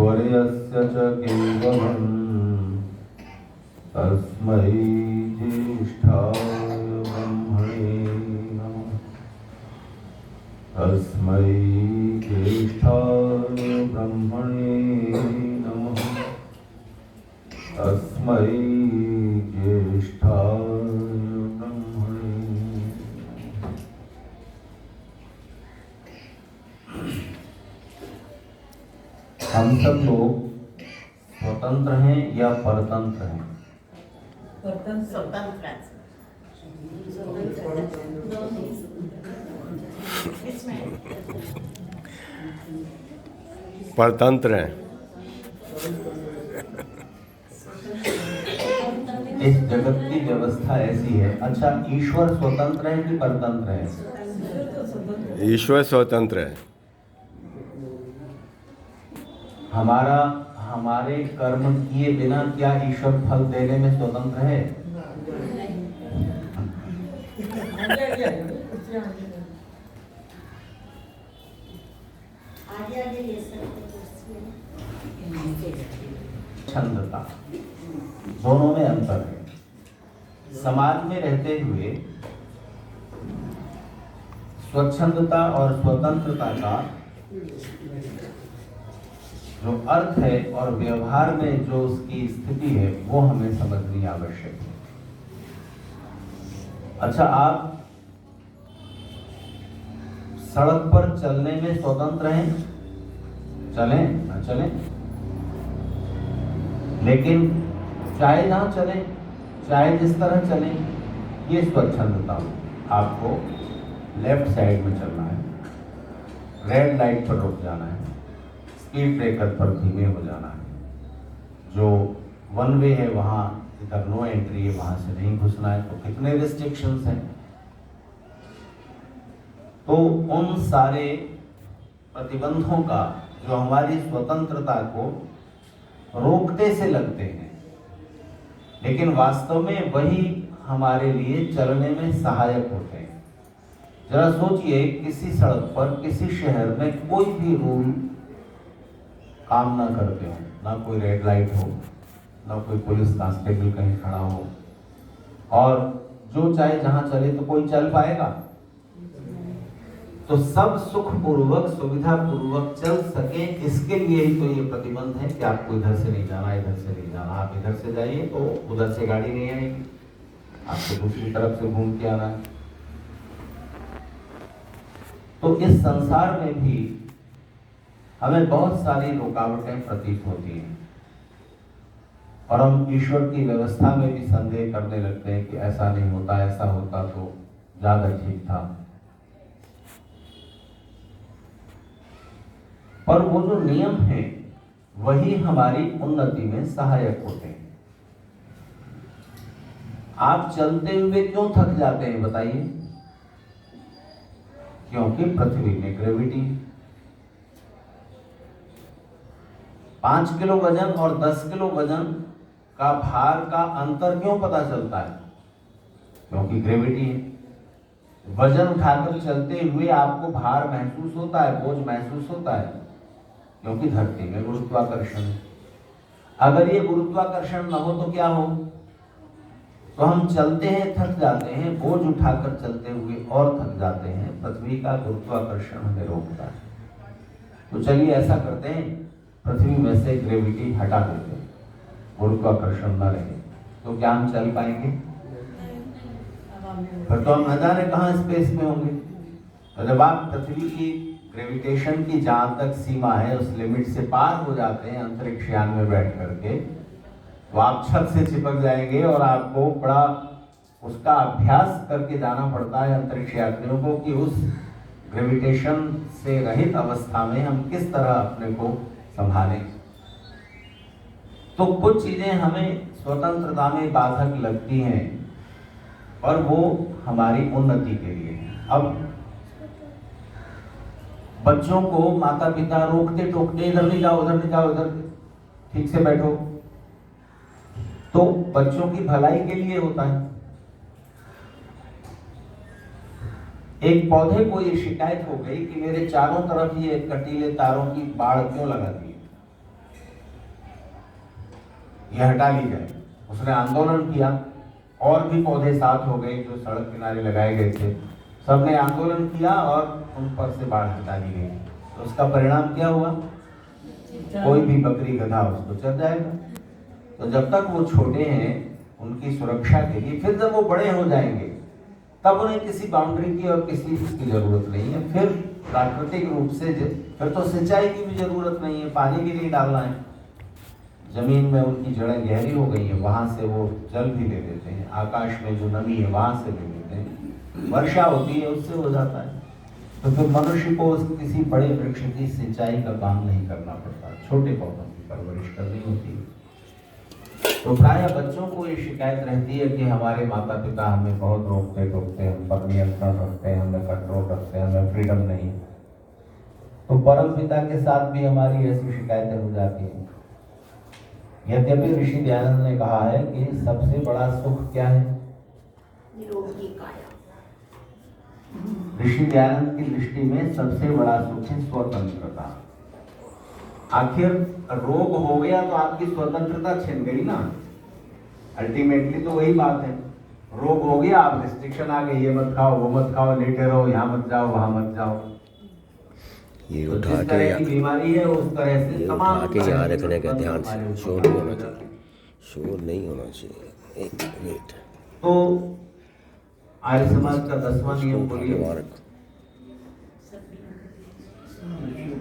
ऐश्वर्यस्य च केवलम् तस्मै ज्येष्ठाय ब्रह्मणे नमः। तस्मै ज्येष्ठाय ब्रह्मणे नमः। तस्मै ज्येष्ठाय ब्रह्मणे। हम सब लोग स्वतंत्र हैं या परतंत्र हैं? परतंत्र हैं। इस जगत की व्यवस्था ऐसी है। अच्छा, ईश्वर स्वतंत्र है कि परतंत्र है? ईश्वर स्वतंत्र है। हमारे कर्म किए बिना क्या ईश्वर फल देने में स्वतंत्र है? छंदता, दोनों में अंतर है। समाज में रहते हुए स्वच्छंदता और स्वतंत्रता का जो अर्थ है और व्यवहार में जो उसकी स्थिति है वो हमें समझनी आवश्यक है। अच्छा, आप सड़क पर चलने में स्वतंत्र हैं, चलें ना चलें, लेकिन चाहे जहां चलें, चाहे जिस तरह चलें, ये स्वच्छंदता हो। आपको लेफ्ट साइड में चलना है, रेड लाइट पर रुक जाना है, स्पीड ब्रेकर पर धीमे हो जाना है, जो वन वे है वहाँ इधर नो एंट्री है, वहाँ से नहीं घुसना है। तो कितने रिस्ट्रिक्शंस हैं। तो उन सारे प्रतिबंधों का जो हमारी स्वतंत्रता को रोकते से लगते हैं, लेकिन वास्तव में वही हमारे लिए चलने में सहायक होते हैं। जरा सोचिए, किसी सड़क पर, किसी शहर में कोई भी रूल काम ना करते हो, ना कोई रेड लाइट हो, ना कोई पुलिस कांस्टेबल कहीं खड़ा हो, और जो चाहे जहां चले, तो कोई चल पाएगा? तो सब सुखपूर्वक, सुविधा पूर्वक चल सके, इसके लिए ही तो ये प्रतिबंध है कि आपको इधर से नहीं जाना, इधर से नहीं जाना। आप इधर से जाइए तो उधर से गाड़ी नहीं आएगी, आपको दूसरी तरफ से घूम के आना है। तो इस संसार में भी हमें बहुत सारी रुकावटें प्रतीत होती हैं, और हम ईश्वर की व्यवस्था में भी संदेह करने लगते हैं कि ऐसा नहीं होता, ऐसा होता तो ज्यादा ठीक था। पर वो जो नियम है वही हमारी उन्नति में सहायक होते हैं। आप चलते हुए क्यों थक जाते हैं बताइए? क्योंकि पृथ्वी में ग्रेविटी। 5 किलो वजन और 10 किलो वजन का भार का अंतर क्यों पता चलता है? क्योंकि ग्रेविटी है। वजन उठाकर चलते हुए आपको भार महसूस होता है, बोझ महसूस होता है, क्योंकि धरती में गुरुत्वाकर्षण है। अगर ये गुरुत्वाकर्षण न हो तो क्या हो? तो हम चलते हैं, थक जाते हैं, बोझ उठाकर चलते हुए और थक जाते हैं। पृथ्वी का गुरुत्वाकर्षण हमें रोकता है। तो चलिए ऐसा करते हैं, पृथ्वी में से ग्रेविटी हटा देते हैं, गुरुत्वाकर्षण न रहे, तो क्या हम चल पाएंगे? फिर तो हम न जाने कहाँ स्पेस में होंगे। तो जब आप पृथ्वी की ग्रेविटेशन की जहां तक सीमा है उस लिमिट से पार हो जाते हैं अंतरिक्ष यान में बैठ करके, तो आप छत से चिपक जाएंगे, और आपको बड़ा उसका अभ्यास करके जाना पड़ता है अंतरिक्ष यात्रियों को कि उस ग्रेविटेशन से रहित अवस्था में हम किस तरह अपने को संभालें। तो कुछ चीजें हमें स्वतंत्रता में बाधक लगती हैं, पर वो हमारी उन्नति के लिए है। अब बच्चों को माता पिता रोकते टोकते, इधर नहीं जाओ, उधर नहीं जाओ, इधर ठीक से बैठो, तो बच्चों की भलाई के लिए होता है। एक पौधे को ये शिकायत हो गई कि मेरे चारों तरफ ये कटीले तारों की बाड़ क्यों लगा दी। ये हटा ली जाए। उसने आंदोलन किया, और भी पौधे साथ हो गए जो सड़क किनारे लगाए गए थे, सबने आंदोलन किया और उन पर से बाढ़ हटा ली गई। तो उसका परिणाम क्या हुआ? कोई भी बकरी गधा उसको चल जाएगा। तो जब तक वो छोटे हैं उनकी सुरक्षा के लिए, फिर जब वो बड़े हो जाएंगे तब उन्हें किसी बाउंड्री की और किसी इसकी जरूरत नहीं है। फिर प्राकृतिक रूप से फिर तो सिंचाई की भी जरूरत नहीं है, पानी भी नहीं डालना है। जमीन में उनकी जड़ें गहरी हो गई है, वहां से वो जल भी ले लेते हैं, आकाश में जो नमी है वहां से ले लेते हैं, वर्षा होती है उससे हो जाता है। तो फिर मनुष्य को किसी बड़े वृक्ष की सिंचाई का काम नहीं करना पड़ता, छोटे पौधों की परवरिश करनी होती है। तो प्राय बच्चों को ये शिकायत रहती है कि हमारे माता पिता हमें बहुत रोकते टोकते, हम पर नियंत्रण रखते हैं, हमें कंट्रोल रखते हैं, हमें फ्रीडम नहीं। तो परम पिता के साथ भी हमारी ऐसी शिकायतें हो जाती हैं। यद्यपि ऋषि दयानंद ने कहा है कि सबसे बड़ा सुख क्या है? निरोगी काया। ऋषि दयानंद की दृष्टि में सबसे बड़ा सुख है स्वतंत्रता। आखिर रोग हो गया तो आपकी स्वतंत्रता छिन गई ना। अल्टीमेटली तो वही बात है, रोग हो गया, आप रिस्ट्रिक्शन आ गई, ये मत खाओ, वो मत खाओ, लेटे रहो, यहाँ मत जाओ, वहां मत जाओ। ये तो उठा जिस के तरह की बीमारी है उस तरह से ये तमाम उठा के यहाँ रखने का ध्यान से, हमारे शोर नहीं होना चाहिए, शोर नहीं होना चाहिए। एक मिनट, तो आर्य समाज का 10वां इसको नियम उठा के बोलिए। वहाँ रखो,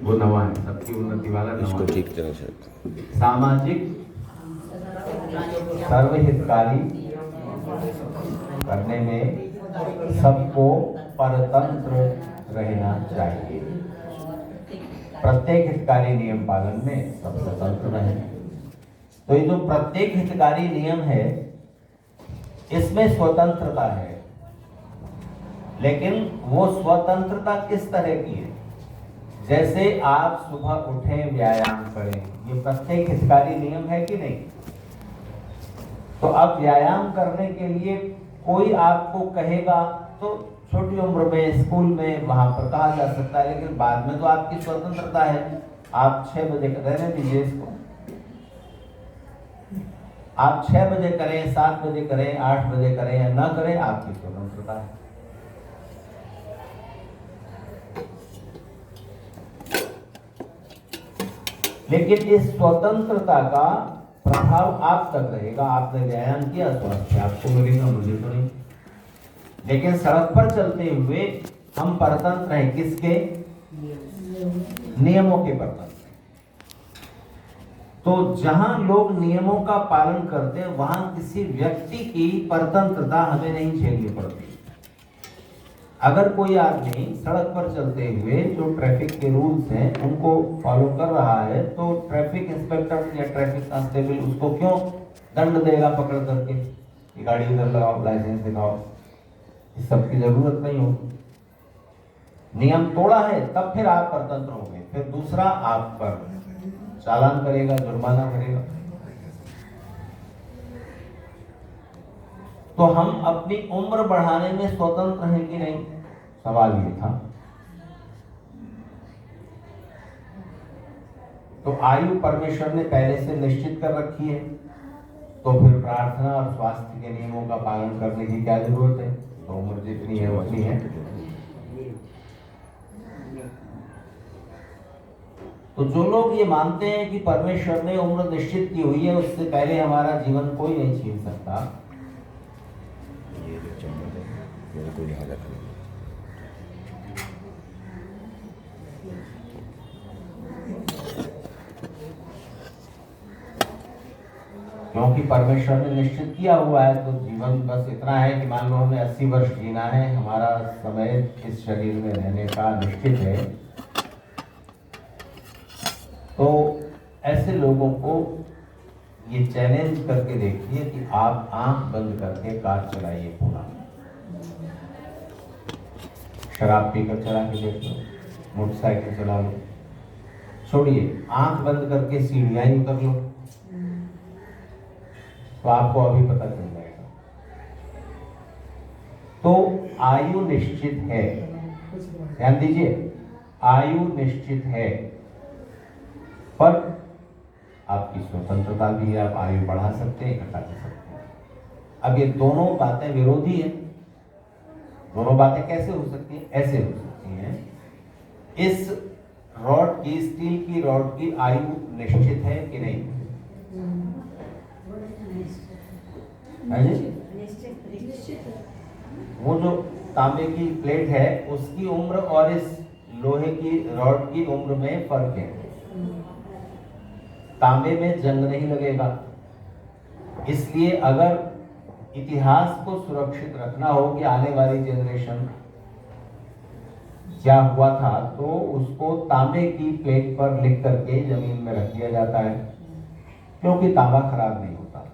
वो नवा है, सबकी उन्नति वाला नवा इसको है। ठीक तरह से रखो। सामाजिक सर्वहितकारी करने में सबको परतंत्र रहना चाहिए। प्रत्येक हितकारी नियम पालन में सब स्वतंत्र रहे। तो ये जो प्रत्येक हितकारी नियम है इसमें स्वतंत्रता है, लेकिन वो स्वतंत्रता किस तरह की है? जैसे आप सुबह उठें, व्यायाम करें, ये प्रत्येक हितकारी नियम है कि नहीं? तो अब व्यायाम करने के लिए कोई आपको कहेगा तो छोटी उम्र में स्कूल में वहां पर कहा जा सकता है, लेकिन बाद में तो आपकी स्वतंत्रता है। आप 6 बजे रहने दीजिए इसको, आप 6 बजे करें, 7 बजे करें, 8 बजे करें या ना करें, आपकी स्वतंत्रता है। लेकिन इस स्वतंत्रता का प्रभाव आप तक रहेगा। आपने व्यायाम किया, स्वास्थ्य आपको मिलेगा, मुझे तो नहीं। लेकिन सड़क पर चलते हुए हम परतंत्र हैं, किसके? नियमों के परतंत्र। तो जहां लोग नियमों का पालन करते हैं वहां किसी व्यक्ति की परतंत्रता हमें नहीं झेलनी पड़ती। अगर कोई आदमी सड़क पर चलते हुए जो ट्रैफिक के रूल्स हैं उनको फॉलो कर रहा है तो ट्रैफिक इंस्पेक्टर या ट्रैफिक कांस्टेबल उसको क्यों दंड देगा पकड़ करके, ये गाड़ी इधर लगाओ, लाइसेंस दिखाओ? इस सब की जरूरत नहीं होगी। नियम तोड़ा है तब फिर आप परतंत्र हो गए, फिर दूसरा आप पर चालान करेगा, जुर्माना करेगा। तो हम अपनी उम्र बढ़ाने में स्वतंत्र हैं कि नहीं? सवाल ये था। तो आयु परमेश्वर ने पहले से निश्चित कर रखी है, तो फिर प्रार्थना और स्वास्थ्य के नियमों का पालन करने की क्या जरूरत है? तो उम्र जितनी है उतनी है। तो जो लोग ये मानते हैं कि परमेश्वर ने उम्र निश्चित की हुई है, उससे पहले हमारा जीवन कोई नहीं छीन सकता, ये जो चम्मच है मेरे को यहाँ रखना। क्योंकि परमेश्वर ने निश्चित किया हुआ है। तो जीवन बस इतना है कि मान लो हमें 80 वर्ष जीना है, हमारा समय इस शरीर में रहने का निश्चित है। तो ऐसे लोगों को ये चैलेंज करके देखिए कि आप आंख बंद करके कार चलाइए पूरा, शराब पीकर चला के देख लो, मोटरसाइकिल चला लो, छोड़िए, आंख बंद करके सीढ़ियां ही उतर लो, तो आपको अभी पता चल जाएगा। तो आयु निश्चित है, ध्यान दीजिए, आयु निश्चित है, पर आपकी स्वतंत्रता भी है, आप आयु बढ़ा सकते हैं, घटा सकते हैं। अब ये दोनों बातें विरोधी हैं। दोनों बातें कैसे हो सकती हैं? ऐसे हो सकती हैं, इस रॉड की, स्टील की रॉड की आयु निश्चित है कि नहीं? है जी? वो जो तांबे की प्लेट है उसकी उम्र और इस लोहे की रॉड की उम्र में फर्क है। तांबे में जंग नहीं लगेगा, इसलिए अगर इतिहास को सुरक्षित रखना हो कि आने वाली जनरेशन क्या हुआ था, तो उसको तांबे की प्लेट पर लिख करके जमीन में रख दिया जाता है, क्योंकि तांबा खराब नहीं होता।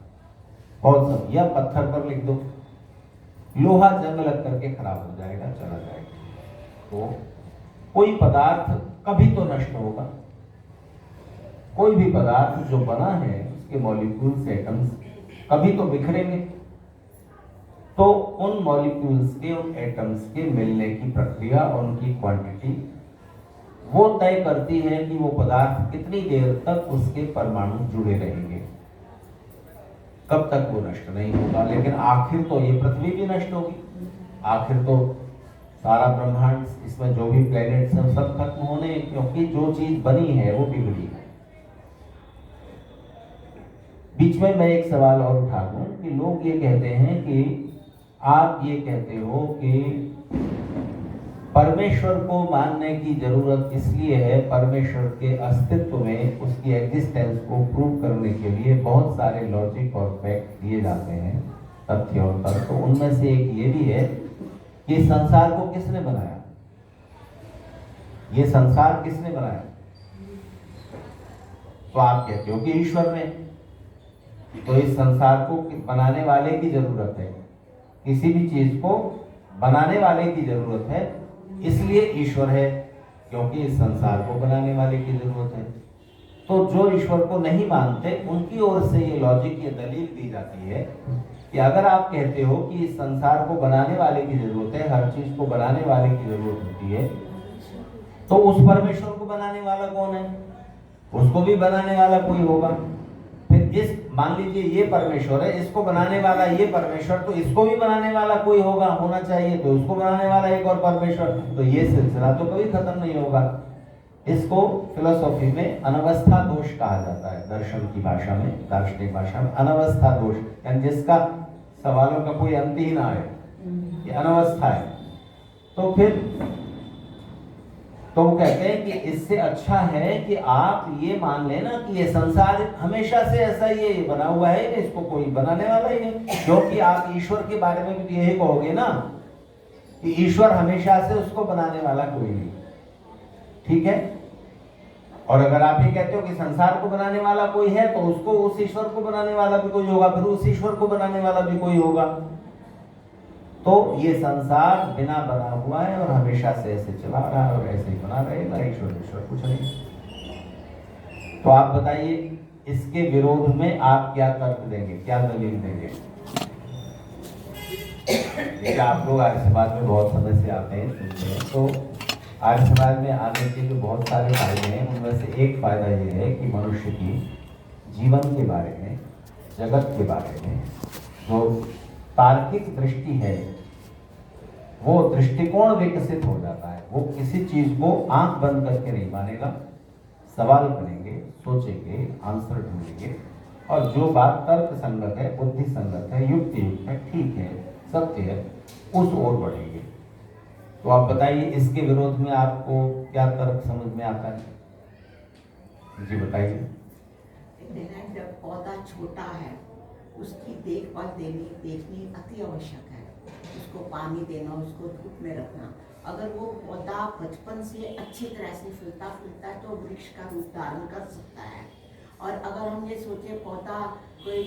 बहुत सब, या पत्थर पर लिख दो, लोहा जंग लग करके खराब हो जाएगा, चला जाएगा। तो कोई पदार्थ कभी तो नष्ट होगा। कोई भी पदार्थ जो बना है उसके मॉलिक्यूल्स, एटम्स कभी तो बिखरेंगे। तो उन मॉलिक्यूल्स के, उन एटम्स के मिलने की प्रक्रिया और उनकी क्वांटिटी वो तय करती है कि वो पदार्थ कितनी देर तक उसके परमाणु जुड़े रहेंगे, कब तक वो नष्ट नहीं होगा। लेकिन आखिर तो ये पृथ्वी भी नष्ट होगी, आखिर तो सारा ब्रह्मांड, इसमें जो भी प्लैनेट्स हैं सब खत्म होने, क्योंकि जो चीज बनी है वो बिगड़ी है। बीच में मैं एक सवाल और उठा दूं कि लोग ये कहते हैं कि आप ये कहते हो कि परमेश्वर को मानने की जरूरत इसलिए है, परमेश्वर के अस्तित्व में, उसकी एग्जिस्टेंस को प्रूव करने के लिए बहुत सारे लॉजिक और फैक्ट दिए जाते हैं, तथ्य और तर्क। तो उनमें से एक ये भी है कि संसार को किसने बनाया? ये संसार किसने बनाया? तो आप कहते हो कि ईश्वर ने। तो इस संसार को बनाने वाले की जरूरत है, किसी भी चीज को बनाने वाले की जरूरत है, इसलिए ईश्वर है, क्योंकि इस संसार को बनाने वाले की जरूरत है। तो जो ईश्वर को नहीं मानते उनकी ओर से ये लॉजिक, ये दलील दी जाती है कि अगर आप कहते हो कि इस संसार को बनाने वाले की जरूरत है, हर चीज को बनाने वाले की जरूरत होती है, तो उस परमेश्वर को बनाने वाला कौन है? उसको भी बनाने वाला कोई होगा। फिर इस, मान लीजिए ये परमेश्वर है, इसको बनाने वाला ये परमेश्वर, तो इसको भी बनाने वाला कोई होगा, होना चाहिए। तो उसको बनाने वाला एक और परमेश्वर, तो ये सिलसिला तो कभी खत्म नहीं होगा। इसको फिलोसॉफी में अनवस्था दोष कहा जाता है, दर्शन की भाषा में, दार्शनिक भाषा में अनवस्था दोष, यानी जिसका सवालों का कोई अंत ही ना आए, ये अनवस्था है। तो फिर तो वो कहते हैं कि इससे अच्छा है कि आप ये मान लेना कि ये संसार हमेशा से ऐसा ही बना हुआ है, इसको कोई बनाने वाला ही है। क्योंकि आप ईश्वर के बारे में भी यही कहोगे ना कि ईश्वर हमेशा से, उसको बनाने वाला कोई नहीं, ठीक है। और अगर आप ये कहते हो कि संसार को बनाने वाला कोई है, तो उसको, उस ईश्वर को बनाने वाला भी कोई होगा, फिर उस ईश्वर को बनाने वाला भी कोई होगा। तो ये संसार बिना बना हुआ है और हमेशा से ऐसे चला रहा है और ऐसे ही बना रहेगा, ईश्वर कुछ नहीं। तो आप बताइए, इसके विरोध में आप क्या तर्क देंगे, क्या दलील देंगे? देखिए, आप लोग आर्य समाज में बहुत समय से आते हैं, सुनते हैं, तो आर्य समाज में आने के जो बहुत सारे फायदे हैं, उनमें से एक फायदा ये है कि मनुष्य की जीवन के बारे में, जगत के बारे में जो तार्किक दृष्टि है, वो दृष्टिकोण विकसित हो जाता है। वो किसी चीज को आंख बंद करके नहीं मानेगा, सवाल करेंगे, सोचेंगे, आंसर ढूंढेंगे, और जो बात तर्क संगत है, बुद्धि संगत है, युक्ति युक्त है, ठीक है, सत्य है, उस ओर बढ़ेंगे। तो आप बताइए, इसके विरोध में आपको क्या तर्क समझ में आता है? जी बताइए। जब पौधा छोटा है, उसकी देखभाल देखनी अति आवश्यक है। उसको पानी देना, उसको धूप में रखना। अगर वो पौधा बचपन से अच्छी तरह से फूलता है तो वृक्ष का रूप धारण कर सकता है। और अगर हम ये सोचे पौधा कोई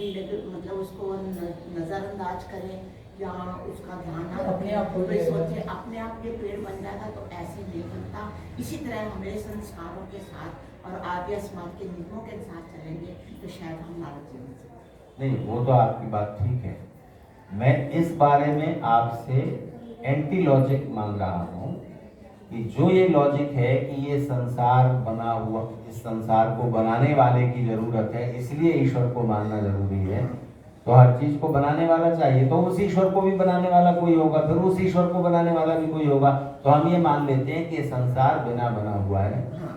मतलब उसको नज़रअंदाज करें या उसका ध्यान ना रखें, कोई सोचे अपने आप ये पेड़ बन जाएगा, तो ऐसे नहीं बनता। इसी तरह हमें संस्कारों के साथ और आर्य समाज के नियमों के साथ चलेंगे तो शायद हम हमारा जीवन से। नहीं, वो तो आपकी बात ठीक है। मैं इस बारे में आपसे एंटी लॉजिक मांग रहा हूँ कि जो ये लॉजिक है कि ये संसार बना हुआ, इस संसार को बनाने वाले की जरूरत है, इसलिए ईश्वर को मानना जरूरी है, तो हर चीज को बनाने वाला चाहिए, तो उस ईश्वर को भी बनाने वाला कोई होगा, फिर उस ईश्वर को बनाने वाला भी कोई होगा, तो हम ये मान लेते हैं कि ये संसार बिना बना हुआ है।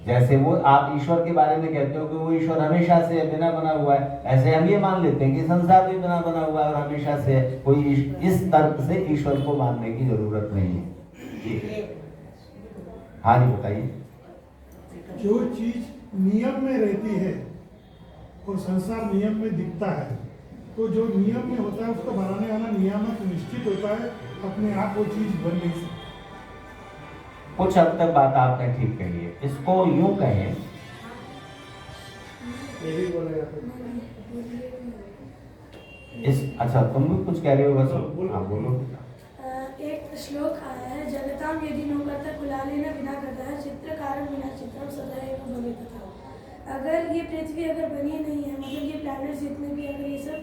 जैसे वो आप ईश्वर के बारे में कहते हो कि वो ईश्वर हमेशा से बिना बना हुआ है, ऐसे हम ये मान लेते हैं कि संसार भी बिना बना हुआ है और हमेशा से है। कोई इस तर्क से ईश्वर को मानने की जरूरत नहीं है। हाँ जी बताइए। जो चीज नियम में रहती है और संसार नियम में दिखता है, तो जो नियम में होता है उसको बनाने वाला नियामक निश्चित होता है, अपने आप वो चीज बन नहीं सकती। कुछ हद तक बात आपने ठीक कही है। इसको यूं कहें, अच्छा तुम भी कुछ कह रहे हो, बस हाँ बोलो। एक श्लोक आया है, जगताम यदि नो कर्ता कुलालेन विना कर्ता चित्रकारं विना चित्रम सदैव भवेत् तथा। अगर ये पृथ्वी अगर बनी नहीं है, मतलब ये प्लैनेट्स जितने भी अगर ये सब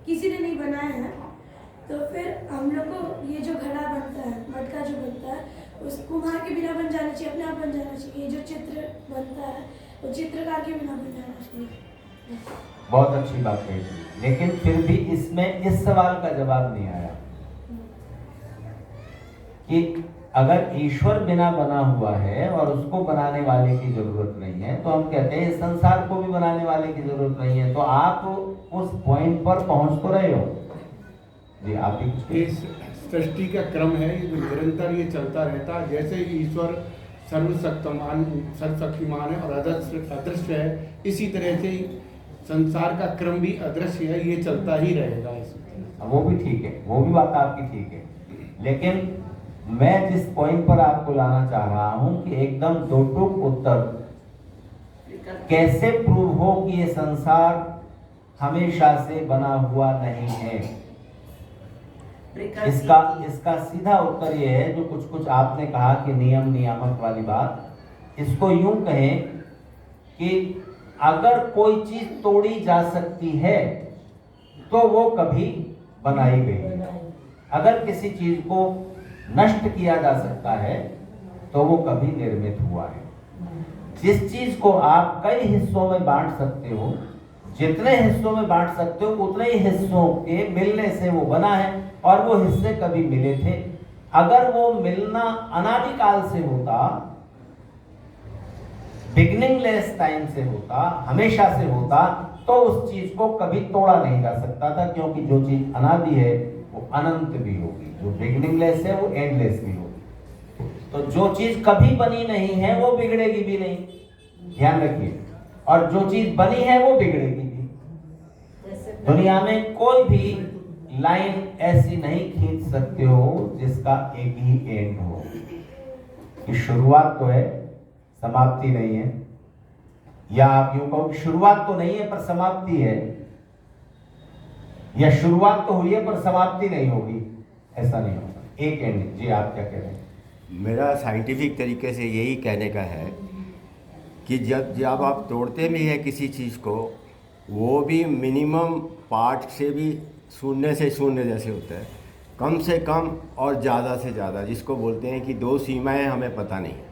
किसी ने नहीं बनाए हैं, तो फिर हम लोग को ये जो घड़ा बनता है, मटका जो बनता है, उस कुम्हार के बिना बन जाना चाहिए, अपने आप बन जाना चाहिए। ये जो चित्र बनता है वो चित्रकार के बिना बन जाना चाहिए। बहुत अच्छी बात कही, लेकिन फिर भी इसमें इस सवाल का जवाब नहीं आया कि अगर ईश्वर बिना बना हुआ है और उसको बनाने वाले की जरूरत नहीं है, तो हम कहते हैं इस संसार को भी बनाने वाले की जरूरत नहीं है, तो आप उस पॉइंट पर पहुंच तो रहे हो जी। आप भी कुछ इस सृष्टि का क्रम है, ये जो निरंतर ये चलता रहता है। जैसे ईश्वर सर्वशक्तिमान है और अदृश्य है, इसी तरह से संसार का क्रम भी अदृश्य है, ये चलता ही रहेगा। वो भी ठीक है, वो भी बात आपकी ठीक है, लेकिन मैं जिस पॉइंट पर आपको लाना चाह रहा हूं कि एकदम दो टूक उत्तर कैसे प्रूव हो कि ये संसार हमेशा से बना हुआ नहीं है। इसका सीधा उत्तर ये है, जो कुछ कुछ आपने कहा कि नियम नियामक वाली बात, इसको यूं कहें कि अगर कोई चीज तोड़ी जा सकती है तो वो कभी बनाई गई। अगर किसी चीज को नष्ट किया जा सकता है तो वो कभी निर्मित हुआ है। जिस चीज को आप कई हिस्सों में बांट सकते हो, जितने हिस्सों में बांट सकते हो उतने ही हिस्सों के मिलने से वो बना है, और वो हिस्से कभी मिले थे। अगर वो मिलना अनादिकाल से होता, बिगिनिंगलेस टाइम से होता, हमेशा से होता, तो उस चीज को कभी तोड़ा नहीं जा सकता था, क्योंकि जो चीज अनादि है वो अनंत भी होगी, जो बिगिनिंगलेस है वो एंडलेस भी होगी। तो जो चीज कभी बनी नहीं है वो बिगड़ेगी भी नहीं, ध्यान रखिए, और जो चीज बनी है वो बिगड़ेगी भी। दुनिया में कोई भी लाइन ऐसी नहीं खींच सकते हो जिसका एक ही एंड हो, कि शुरुआत तो है समाप्ति नहीं है, या आप यूं कहो कि शुरुआत तो नहीं है पर समाप्ति है, या शुरुआत तो हुई है पर समाप्ति नहीं होगी, ऐसा नहीं होगा, एक एंड। जी आप क्या कह रहे हैं? मेरा साइंटिफिक तरीके से यही कहने का है कि जब आप तोड़ते भी हैं किसी चीज़ को, वो भी मिनिमम पार्ट से भी शून्य से शून्य जैसे होता है, कम से कम और ज़्यादा से ज़्यादा, जिसको बोलते हैं कि दो सीमाएं हमें पता नहीं है,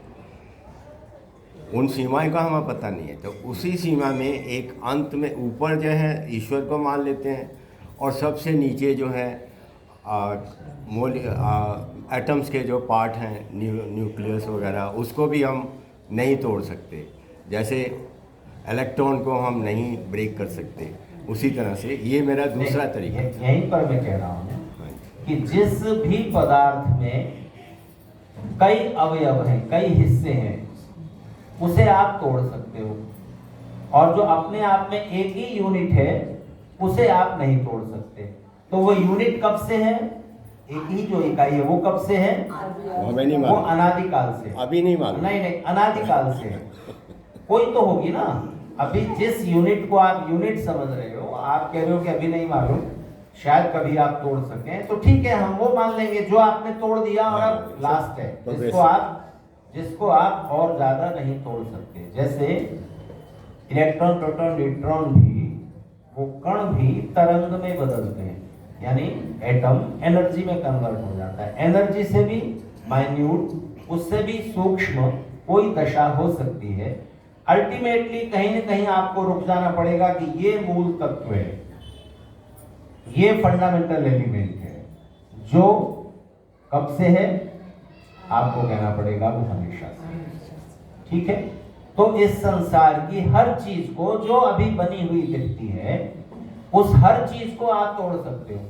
उन सीमाएं का हमें पता नहीं है, तो उसी सीमा में एक अंत में ऊपर जो है ईश्वर को मान लेते हैं, और सबसे नीचे जो है एटम्स के जो पार्ट हैं, न्यूक्लियस वगैरह, उसको भी हम नहीं तोड़ सकते। जैसे इलेक्ट्रॉन को हम नहीं ब्रेक कर सकते, उसी तरह से ये मेरा दूसरा तरीका है। यहीं पर मैं कह रहा हूँ कि जिस भी पदार्थ में कई अवयव हैं, कई हिस्से हैं, उसे आप तोड़ सकते हो, और जो अपने आप में एक ही यूनिट है उसे आप नहीं तोड़ सकते। तो वो यूनिट कब से है? एक ही जो इकाई है वो कब से है? हमें नहीं वो मालूम, अनादिकाल से। अभी नहीं मालूम। नहीं, अनादिकाल से है। कोई तो होगी ना। अभी जिस यूनिट को आप यूनिट समझ रहे हो, आप कह रहे हो कि अभी नहीं मालूम, शायद कभी आप तोड़ सकें, तो ठीक है, हम वो मान लेंगे जो आपने तोड़ दिया और अब लास्ट है, जिसको आप और ज्यादा नहीं तोड़ सकते। जैसे इलेक्ट्रॉन, प्रोटॉन, न्यूट्रॉन भी, वो कण भी तरंग में बदलते हैं, यानी एटम एनर्जी में कन्वर्ट हो जाता है। एनर्जी से भी माइन्यूट उससे भी सूक्ष्म कोई दशा हो सकती है। अल्टीमेटली कहीं न कहीं आपको रुक जाना पड़ेगा कि ये मूल तत्व है, ये फंडामेंटल एलिमेंट है, जो कब से है आपको कहना पड़ेगा वो हमेशा से। ठीक है, तो इस संसार की हर चीज को जो अभी बनी हुई दिखती है, उस हर चीज को आप तोड़ सकते हो।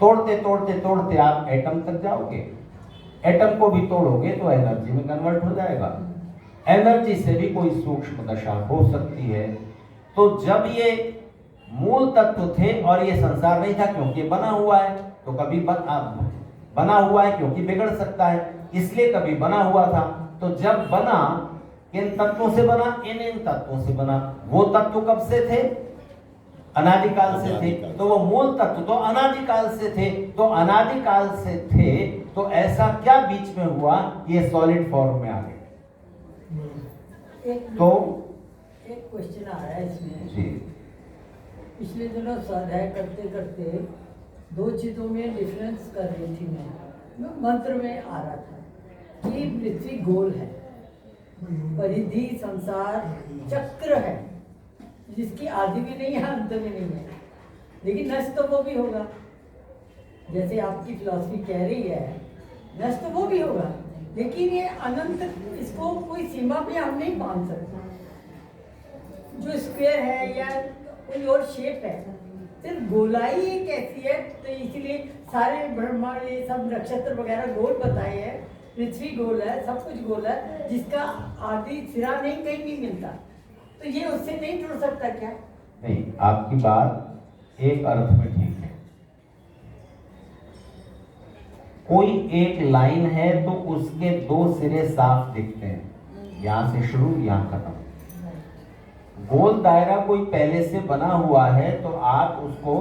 तोड़ते तोड़ते तोड़ते आप एटम तक जाओगे, एटम को भी तोड़ोगे तो एनर्जी में कन्वर्ट हो जाएगा। एनर्जी से भी कोई सूक्ष्म दशा हो सकती है। तो जब ये मूल तत्व थे और ये संसार नहीं था, क्योंकि बना हुआ है, तो कभी बना हुआ है क्योंकि बिगड़ सकता है, इसलिए कभी बना हुआ था। तो जब बना, किन तत्वों से बना? इन तत्वों से बना। वो तत्व कब से थे? अनादिकाल से थे। तो वो मूल तत्व तो अनादिकाल से थे। तो अनादिकाल से थे, तो ऐसा क्या बीच में हुआ ये सॉलिड फॉर्म में आ गए? तो एक क्वेश्चन आ रहा है इसमें जी, पिछले दिनों स्वाध्याय करते करते दो चीजों में डिफरेंस कर रही थी मैं मंत्र में आ रहा था कि पृथ्वी गोल है, परिधि संसार चक्र है, जिसकी आदि भी नहीं है अंत भी नहीं है, लेकिन नष्ट तो वो भी होगा। जैसे आपकी फिलॉसफी कह रही है नष्ट तो वो भी होगा, लेकिन ये अनंत, इसको कोई सीमा पे हम नहीं बांध सकते। जो स्क्वायर है या कोई और शेप है, सिर्फ गोलाई एक ऐसी है, तो इसीलिए सारे ब्रह्मांड ये सब नक्षत्र वगैरह गोल बताए हैं, पृथ्वी गोल है, सब कुछ गोल है, जिसका आदि सिरा नहीं कहीं भी मिलता। तो ये उससे नहीं जुड़ सकता क्या? नहीं, आपकी बात एक अर्थ में ठीक है। कोई एक लाइन है तो उसके दो सिरे साफ दिखते हैं, यहां से शुरू यहां खत्म। गोल दायरा कोई पहले से बना हुआ है तो आप उसको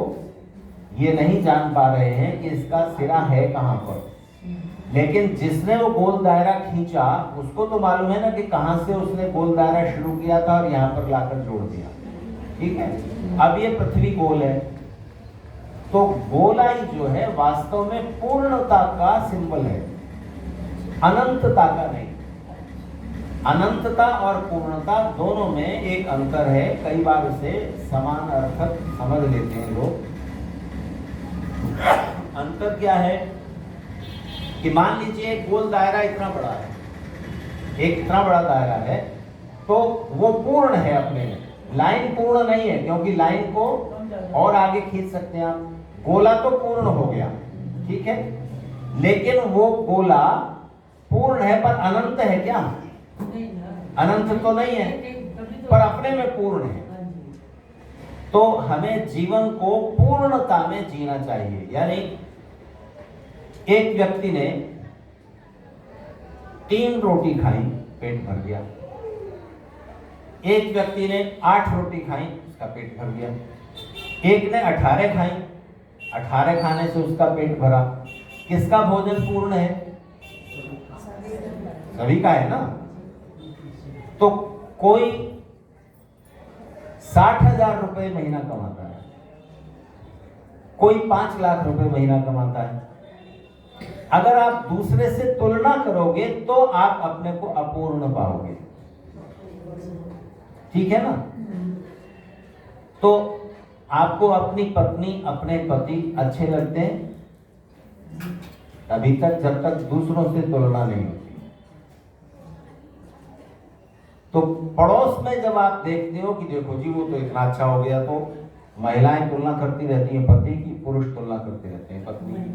ये नहीं जान पा रहे हैं कि इसका सिरा है कहां पर, लेकिन जिसने वो गोल दायरा खींचा उसको तो मालूम है ना कि कहां से उसने गोल दायरा शुरू किया था और यहां पर लाकर जोड़ दिया। ठीक है, अब ये पृथ्वी गोल है, तो गोलाई जो है वास्तव में पूर्णता का सिंबल है, अनंतता का नहीं। अनंतता और पूर्णता दोनों में एक अंतर है। कई बार उसे समान अर्थक समझ लेते हैं लोग। अंतर क्या है कि मान लीजिए एक गोल दायरा इतना बड़ा है, एक इतना बड़ा दायरा है, तो वो पूर्ण है अपने में। लाइन पूर्ण नहीं है, क्योंकि लाइन को और आगे खींच सकते हैं आप। गोला तो पूर्ण हो गया, ठीक है, लेकिन वो गोला पूर्ण है पर अनंत है क्या? अनंत तो नहीं है, पर अपने में पूर्ण है। तो हमें जीवन को पूर्णता में जीना चाहिए। यानी एक व्यक्ति ने 3 रोटी खाई, पेट भर गया। एक व्यक्ति ने 8 रोटी खाई, उसका पेट भर गया। एक ने 18 खाई, 18 खाने से उसका पेट भरा। किसका भोजन पूर्ण है? सभी का है ना। तो कोई 60,000 रुपए महीना कमाता है, कोई 5 लाख रुपए महीना कमाता है। अगर आप दूसरे से तुलना करोगे तो आप अपने को अपूर्ण पाओगे, ठीक है ना। तो आपको अपनी पत्नी, अपने पति अच्छे लगते हैं तभी तक जब तक दूसरों से तुलना नहीं होती। तो पड़ोस में जब आप देखते हो कि देखो जी वो तो इतना अच्छा हो गया, तो महिलाएं तुलना करती रहती हैं पति की, पुरुष तुलना करते रहते हैं पत्नी की,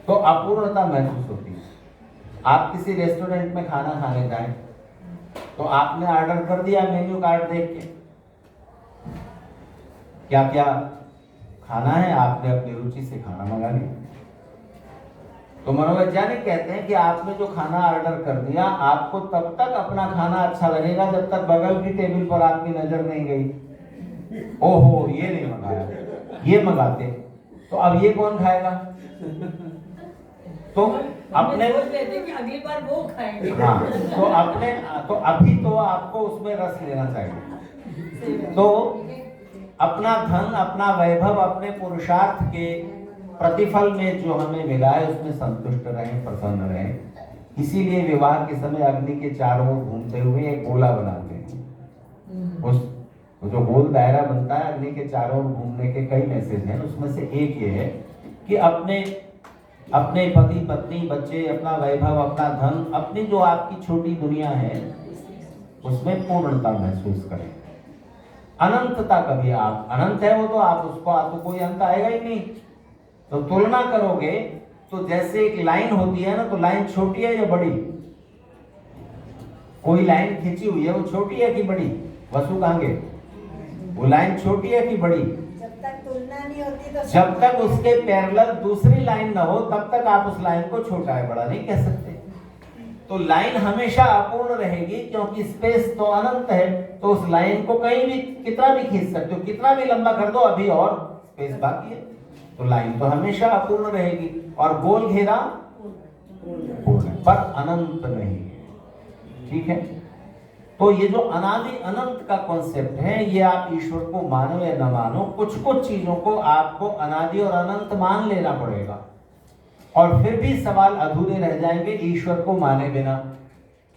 तो अपूर्णता महसूस होती है। आप किसी रेस्टोरेंट में खाना खाने जाएं तो आपने ऑर्डर कर दिया मेन्यू कार्ड देख के, क्या क्या खाना है, आपने अपनी रुचि से खाना मंगा लिया। तो मनोवैज्ञानिक कहते हैं कि आपने जो खाना ऑर्डर कर दिया, आपको तब तक अपना खाना अच्छा लगेगा जब तक बगल की टेबल पर आपकी नजर नहीं गई। ओहो ये नहीं मंगाया, ये मंगाते, तो अब ये कौन खाएगा? तो अपने कि अगली बार वो खाएंगे। हाँ, तो अभी तो आपको उसमें रस लेना चाहिए। तो अपना धन, अपना वैभव, अपने पुरुषार्थ के प्रतिफल में जो हमें मिला है उसमें संतुष्ट रहें, प्रसन्न रहें। इसीलिए विवाह के समय अग्नि के चारों ओर घूमते हुए एक गोला बनाते हैं। उस वो जो गोल दायरा बनता है, अग्नि के चारों ओर घूमने के कई मैसेज हैं, उसमें से एक ये है कि अपने पति पत्नी बच्चे, अपना वैभव, अपना धन, अपनी जो आपकी छोटी दुनिया है उसमें पूर्णता महसूस करें। अनंतता कभी आप अनंत है वो तो आप उसको आपको कोई अंत आएगा ही नहीं। तो तुलना करोगे तो जैसे एक लाइन होती है ना, तो लाइन छोटी है या बड़ी? कोई लाइन खींची हुई है, वो छोटी है कि बड़ी? वसु कहांगे, वो लाइन छोटी है कि बड़ी? जब तक तुलना नहीं होती तो जब तक उसके पैरेलल दूसरी लाइन ना हो तब तक आप उस लाइन को छोटा है बड़ा नहीं कह सकते। तो लाइन हमेशा अपूर्ण रहेगी, क्योंकि स्पेस तो अनंत है। तो उस लाइन को कहीं भी कितना भी खींच सकते हो, कितना भी लंबा कर दो, अभी और स्पेस बाकी है। तो लाइन तो हमेशा अपूर्ण रहेगी, और गोल घेरा पूर्ण है, पर अनंत नहीं है। ठीक है, तो ये जो अनादि अनंत का कॉन्सेप्ट है, ये आप ईश्वर को मानो या न मानो, कुछ चीजों को आपको अनादि और अनंत मान लेना पड़ेगा, और फिर भी सवाल अधूरे रह जाएंगे ईश्वर को माने बिना।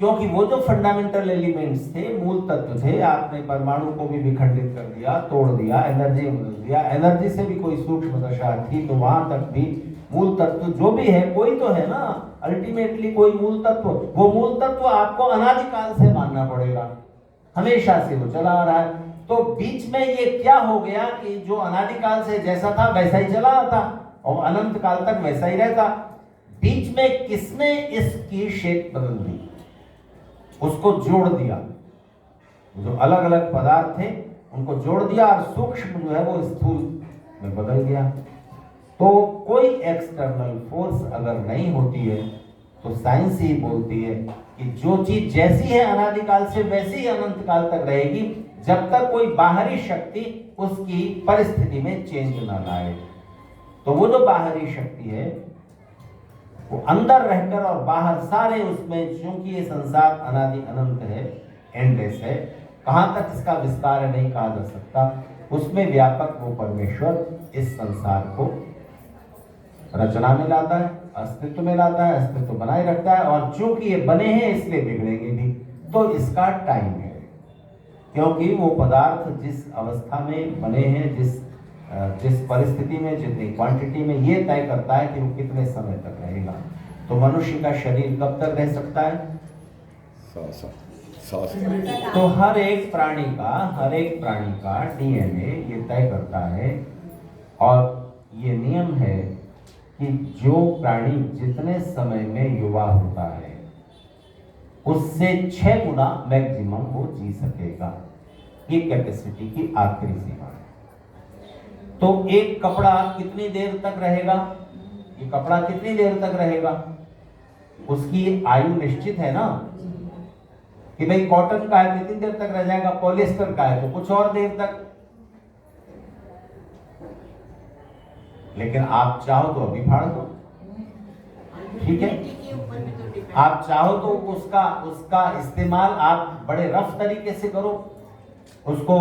क्योंकि वो जो फंडामेंटल एलिमेंट्स थे, मूल तत्व थे, आपने परमाणु को भी विखंडित कर दिया, तोड़ दिया, एनर्जी बदल दिया, एनर्जी से भी कोई सूक्ष्म दशा थी, तो वहां तक भी मूल तत्व जो भी है, कोई तो है ना अल्टीमेटली, कोई मूल तत्व। वो मूल तत्व आपको अनादिकाल से मानना पड़ेगा, हमेशा से वो चला आ रहा है। तो बीच में ये क्या हो गया कि जो अनादिकाल से जैसा था वैसा ही चला आता और अनंत काल तक वैसा ही रहता। बीच में किसने इसकी शेप बदल दी, उसको जोड़ दिया। जो अलग अलग पदार्थ थे उनको जोड़ दिया, और सूक्ष्म जो है वो स्थूल में बदल गया। तो कोई एक्सटर्नल फोर्स अगर नहीं होती है तो साइंस ही बोलती है कि जो चीज जैसी है अनादिकाल से वैसी ही अनंत काल तक रहेगी, जब तक कोई बाहरी शक्ति उसकी परिस्थिति में चेंज ना लाए। तो वो जो बाहरी शक्ति है वो अंदर रहकर और बाहर सारे उसमें, क्योंकि ये संसार अनादि अनंत है, एंडलेस है, कहां तक इसका विस्तार है नहीं कहा जा सकता, उसमें व्यापक वो परमेश्वर इस संसार को रचना में लाता है, अस्तित्व में लाता है, अस्तित्व बनाए रखता है। और चूंकि ये बने हैं इसलिए बिगड़ेंगे भी, तो इसका टाइम है। क्योंकि वो पदार्थ जिस अवस्था में बने हैं, जिस परिस्थिति में, जितनी क्वांटिटी में, ये तय करता है कि वो कितने समय तक रहेगा। तो मनुष्य का शरीर कब तक रह सकता है? 100 तो हर एक प्राणी का डीएनए ये तय करता है, और ये नियम है कि जो प्राणी जितने समय में युवा होता है उससे 6 गुना मैक्सिमम वो जी सकेगा। ये कैपेसिटी की आखिरी सीमा है। तो एक कपड़ा कितनी देर तक रहेगा, ये कपड़ा कितनी देर तक रहेगा, उसकी आयु निश्चित है ना, कि भाई कॉटन का है कितनी देर तक रह जाएगा, पॉलिएस्टर का है तो कुछ और देर तक। लेकिन आप चाहो तो अभी फाड़ दो, ठीक है। आप चाहो तो उसका इस्तेमाल आप बड़े रफ तरीके से करो, उसको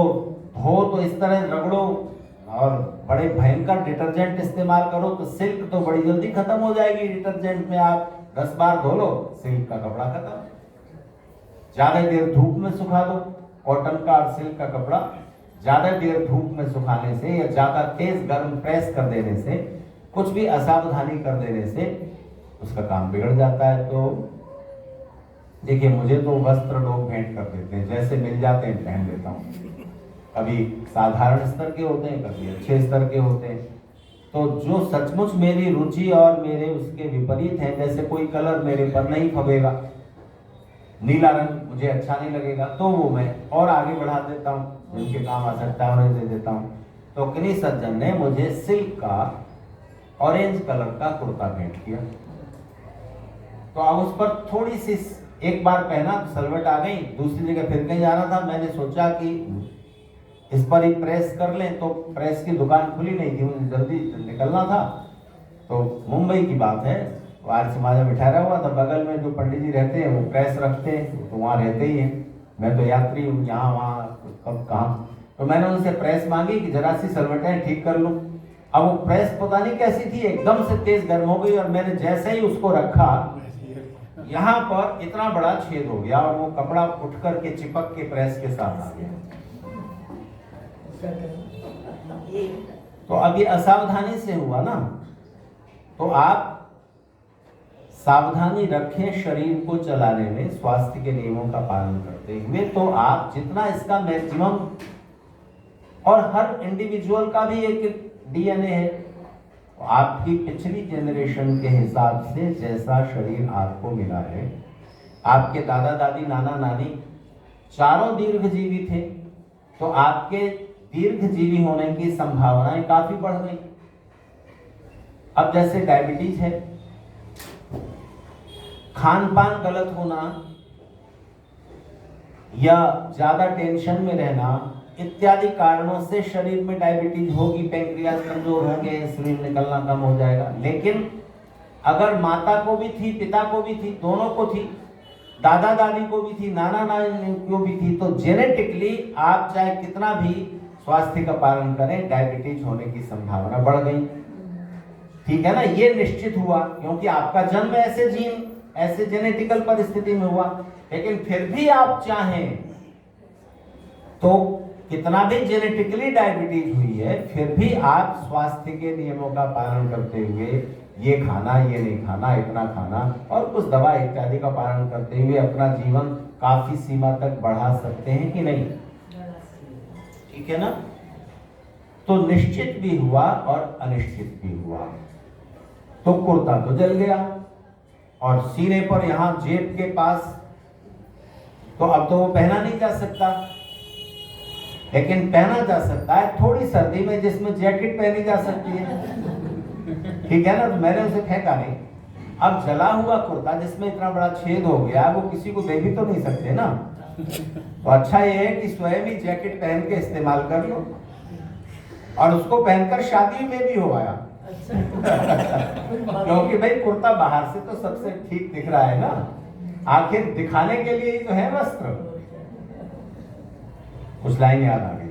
धो तो इस तरह रगड़ो, और बड़े भयंकर डिटर्जेंट इस्तेमाल करो तो सिल्क तो बड़ी जल्दी खत्म हो जाएगी। डिटर्जेंट में आप 10 बार धो लो, सिल्क का कपड़ा खत्म। ज्यादा देर धूप में सुखा दो, कॉटन का और सिल्क का कपड़ा ज्यादा देर धूप में सुखाने से या ज्यादा तेज गर्म प्रेस कर देने से, कुछ भी असावधानी कर देने से उसका काम बिगड़ जाता है। तो देखिए, मुझे तो वस्त्र लोग भेंट कर देते हैं, जैसे मिल जाते हैं पहन लेता हूँ। कभी साधारण स्तर के होते हैं, कभी अच्छे स्तर के होते हैं। तो जो सचमुच मेरी रुचि और मेरे उसके विपरीत है, जैसे कोई कलर मेरे पर नहीं फबेगा, नीला रंग मुझे अच्छा नहीं लगेगा, तो वो मैं और आगे बढ़ा देता हूँ, जिनके काम आ सकता है उन्हें दे देता हूँ। तो किन्हीं सज्जन ने मुझे सिल्क का ऑरेंज कलर का कुर्ता भेंट किया। तो अब उस पर थोड़ी सी, एक बार पहना सलवट आ गई, दूसरी जगह फिर कहीं जाना था, मैंने सोचा कि इस पर ही प्रेस कर लें, तो प्रेस की दुकान खुली नहीं थी, मुझे जल्दी निकलना था। तो मुंबई की बात है, आर्य समाज में ठहरा हुआ था, बगल में जो पंडित जी रहते हैं वो प्रेस रखते हैं, तो वहाँ रहते ही हैं। मैं तो यात्री हूँ, यहाँ वहाँ कब कहाँ। तो मैंने उनसे प्रेस मांगी कि जरा सी सलवटें ठीक कर लूँ। अब वो प्रेस पता नहीं कैसी थी, एकदम से तेज गर्म हो गई, और मैंने जैसे ही उसको रखा यहाँ पर इतना बड़ा छेद हो गया और वो कपड़ा उठ करके चिपक के प्रेस के साथ आ गया। तो अब ये असावधानी से हुआ ना, तो आप सावधानी रखें शरीर को चलाने में, स्वास्थ्य के नियमों का पालन करते हुए, तो आप जितना इसका मैक्सिमम, और हर इंडिविजुअल का भी एक डीएनए है, तो आपकी पिछली जनरेशन के हिसाब से जैसा शरीर आपको मिला है, आपके दादा दादी नाना नानी चारों दीर्घजीवी थे, तो आपके दीर्घजीवी होने की संभावनाएं काफी बढ़ गई। अब जैसे डायबिटीज है, खान पान गलत होना या ज्यादा टेंशन में रहना इत्यादि कारणों से शरीर में डायबिटीज होगी, पैंक्रियास कमजोर होंगे, इंसुलिन निकलना कम हो जाएगा। लेकिन अगर माता को भी थी, पिता को भी थी, दोनों को थी, दादा दादी को भी थी, नाना नानी को भी थी, तो जेनेटिकली आप चाहे कितना भी स्वास्थ्य का पालन करें, डायबिटीज होने की संभावना बढ़ गई। ठीक है ना, ये निश्चित हुआ क्योंकि आपका जन्म ऐसे जीन, ऐसे जेनेटिकल परिस्थिति में हुआ। लेकिन फिर भी आप चाहें तो कितना भी जेनेटिकली डायबिटीज हुई है, फिर भी आप स्वास्थ्य के नियमों का पालन करते हुए ये खाना, ये नहीं खाना, इतना खाना और कुछ दवा इत्यादि का पालन करते हुए अपना जीवन काफी सीमा तक बढ़ा सकते हैं कि नहीं? ठीक है ना। तो निश्चित भी हुआ और अनिश्चित भी हुआ। तो कुर्ता तो जल गया और सीने पर यहां जेब के पास, तो अब तो वो पहना नहीं जा सकता, लेकिन पहना जा सकता है थोड़ी सर्दी में जिसमें जैकेट पहनी जा सकती है। ठीक है ना, तो मैंने उसे फेंका नहीं। अब जला हुआ कुर्ता जिसमें इतना बड़ा छेद हो गया, वो किसी को दे भी तो नहीं सकते ना। तो अच्छा ये है कि स्वयं ही जैकेट पहन के इस्तेमाल कर लो और उसको पहनकर शादी में भी हो आया। क्योंकि भाई कुर्ता बाहर से तो सबसे ठीक दिख रहा है ना, आखिर दिखाने के लिए ही तो है वस्त्र। कुछ लाइन याद आ गई।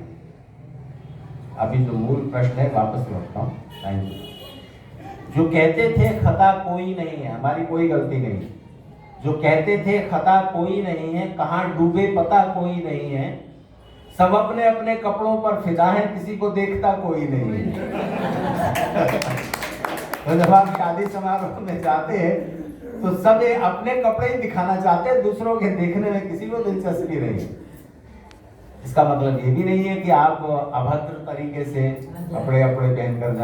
अभी जो मूल प्रश्न है वापस लौटता हूँ। Thank you. जो कहते थे खता कोई नहीं है, हमारी कोई गलती नहीं, जो कहते थे खता कोई नहीं है, कहाँ डूबे पता कोई नहीं है, सब अपने अपने कपड़ों पर फिदा है, किसी को देखता कोई नहीं है। तो जब आप शादी समारोह में जाते हैं तो सब ये अपने कपड़े ही दिखाना चाहते हैं, दूसरों के देखने में किसी को दिलचस्पी नहीं। इसका मतलब ये भी नहीं है कि आप अभद्र तरीके से कपड़े पहनकर